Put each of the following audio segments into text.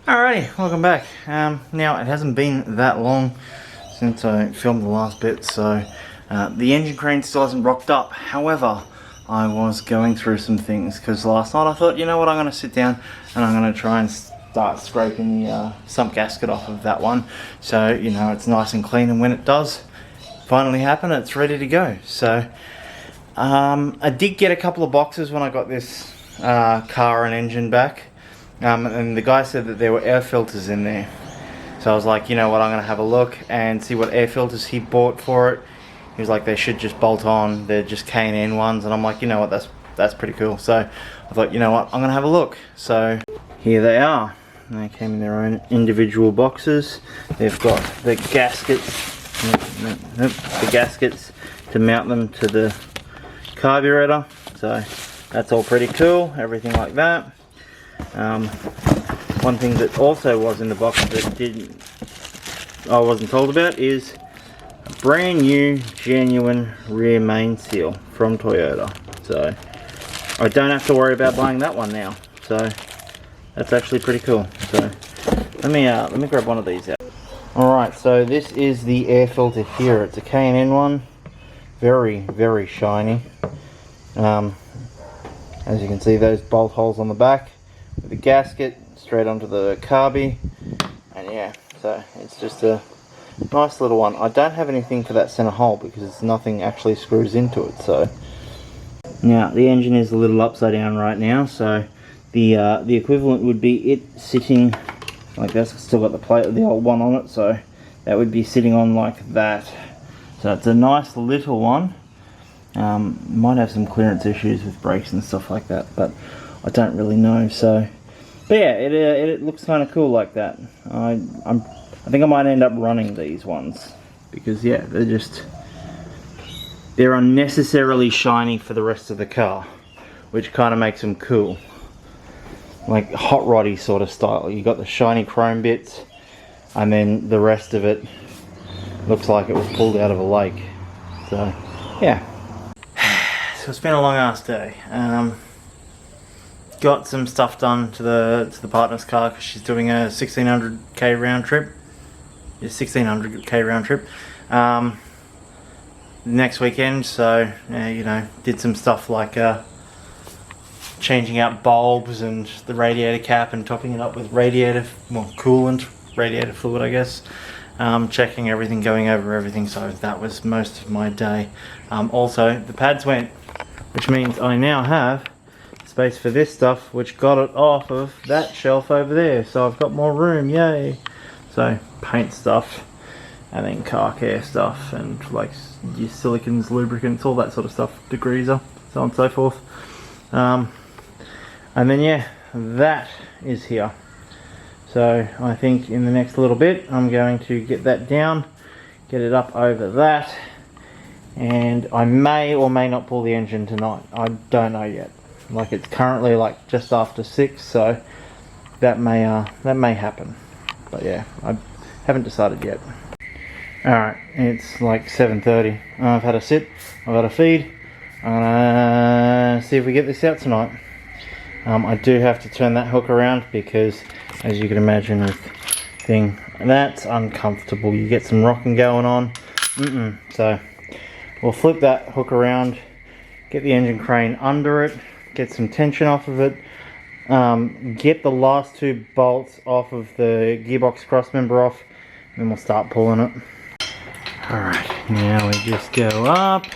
Alrighty, welcome back. Now, it hasn't been that long since I filmed the last bit, so the engine crane still hasn't rocked up. However, I was going through some things because last night I thought, you know what, I'm going to sit down and I'm going to try and start scraping the sump gasket off of that one, so you know it's nice and clean, and when it does finally happen, it's ready to go. So I did get a couple of boxes when I got this car and engine back. And the guy said that there were air filters in there, so I was like, you know what, I'm gonna have a look and see what air filters he bought for it. He was like, they should just bolt on, they're just K&N ones, and I'm like, you know what, that's pretty cool. So I thought, you know what, I'm gonna have a look. So here they are. They came in their own individual boxes. They've got the gaskets, the gaskets to mount them to the carburetor, so that's all pretty cool, everything like that. One thing that also was in the box that I wasn't told about is a brand new genuine rear main seal from Toyota. So I don't have to worry about buying that one now. So that's actually pretty cool. So let me grab one of these out. Alright, so this is the air filter here. It's a K&N one. Very, very shiny. As you can see, those bolt holes on the back with the gasket straight onto the carby, and yeah, so it's just a nice little one. I don't have anything for that center hole because nothing actually screws into it. So now the engine is a little upside down right now, so the equivalent would be it sitting like this. It's still got the plate of the old one on it, so that would be sitting on like that. So it's a nice little one. Might have some clearance issues with brakes and stuff like that, but I don't really know. So, but yeah, it looks kind of cool like that. I think I might end up running these ones because yeah, they're unnecessarily shiny for the rest of the car, which kind of makes them cool, like hot roddy sort of style. You got the shiny chrome bits, and then the rest of it looks like it was pulled out of a lake. So yeah. So it's been a long ass day. Got some stuff done to the partner's car because she's doing a 1600k round trip. Yeah, 1600k round trip next weekend. So you know, did some stuff like changing out bulbs and the radiator cap and topping it up with coolant, radiator fluid, I guess. Checking everything, going over everything. So that was most of my day. Also, the pads went, which means I now have space for this stuff, which got it off of that shelf over there, so I've got more room, yay. So paint stuff, and then car care stuff, and like your silicons, lubricants, all that sort of stuff, degreaser, so on and so forth. And then yeah, that is here. So I think in the next little bit I'm going to get that down, get it up over that, and I may or may not pull the engine tonight. I don't know yet. Like, it's currently like just after 6, so that may happen. But yeah, I haven't decided yet. Alright, it's like 7:30. I've had a sit, I've had a feed. I'm gonna see if we get this out tonight. I do have to turn that hook around because, as you can imagine with thing, that's uncomfortable. You get some rocking going on. So we'll flip that hook around, get the engine crane under it, get some tension off of it, get the last 2 bolts off of the gearbox crossmember off, and then we'll start pulling it. Alright, now we just go up,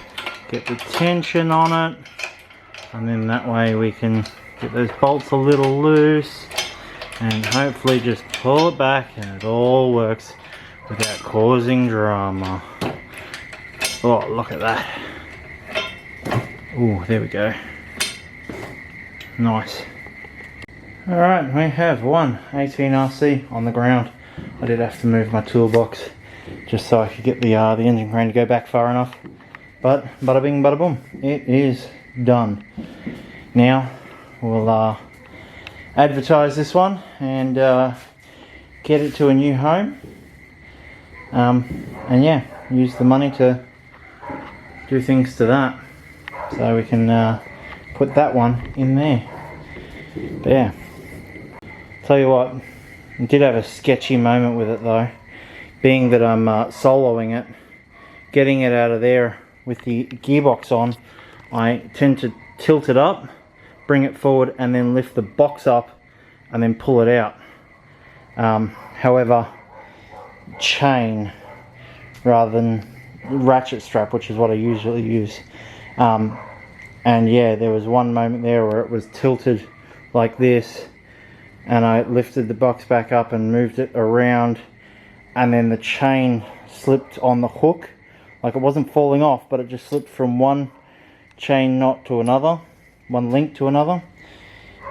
get the tension on it, and then that way we can get those bolts a little loose and hopefully just pull it back and it all works without causing drama. Oh, look at that. Oh, there we go. Nice. Alright, we have one 18RC on the ground. I did have to move my toolbox just so I could get the engine crane to go back far enough. But bada bing bada boom, it is done. Now we'll advertise this one and get it to a new home. And yeah, use the money to do things to that, so we can put that one in there. But yeah, tell you what, I did have a sketchy moment with it though, being that I'm soloing it. Getting it out of there with the gearbox on, I tend to tilt it up, bring it forward, and then lift the box up and then pull it out. However, chain rather than ratchet strap, which is what I usually use. And yeah, there was one moment there where it was tilted like this, and I lifted the box back up and moved it around, and then the chain slipped on the hook. Like, it wasn't falling off, but it just slipped from one chain knot to another, one link to another,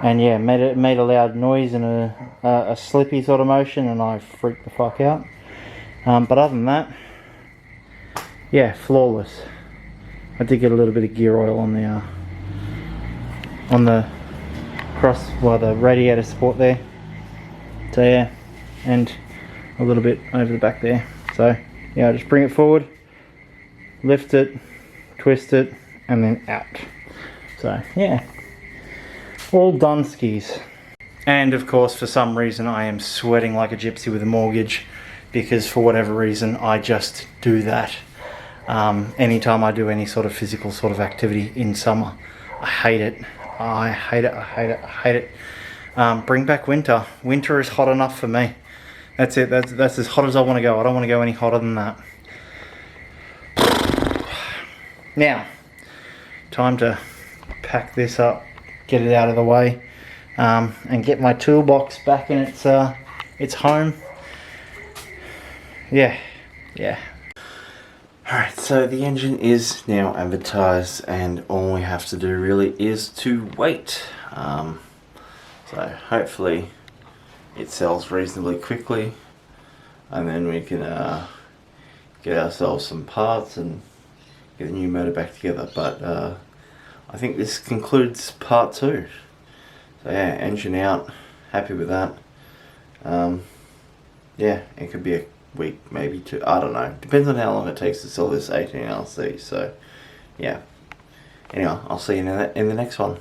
and yeah, made a loud noise and a slippy sort of motion, and I freaked the fuck out. But other than that, yeah, flawless. I did get a little bit of gear oil on the cross, well, the radiator support there. So yeah, and a little bit over the back there. So yeah, I just bring it forward, lift it, twist it, and then out. So yeah, all done skis. And of course, for some reason, I am sweating like a gypsy with a mortgage, because for whatever reason, I just do that. Anytime I do any sort of physical sort of activity in summer, I hate it. I hate it, I hate it, I hate it. Bring back winter. Winter is hot enough for me. That's it, that's as hot as I want to go. I don't want to go any hotter than that. Now, time to pack this up, get it out of the way, and get my toolbox back in its home. Yeah. Alright, so the engine is now advertised, and all we have to do really is to wait. So hopefully it sells reasonably quickly, and then we can get ourselves some parts and get the new motor back together. But I think this concludes part 2. So yeah, engine out, happy with that. Yeah, it could be a week, maybe 2, I don't know. Depends on how long it takes to sell this 18LC. So yeah, anyway, I'll see you in the next one.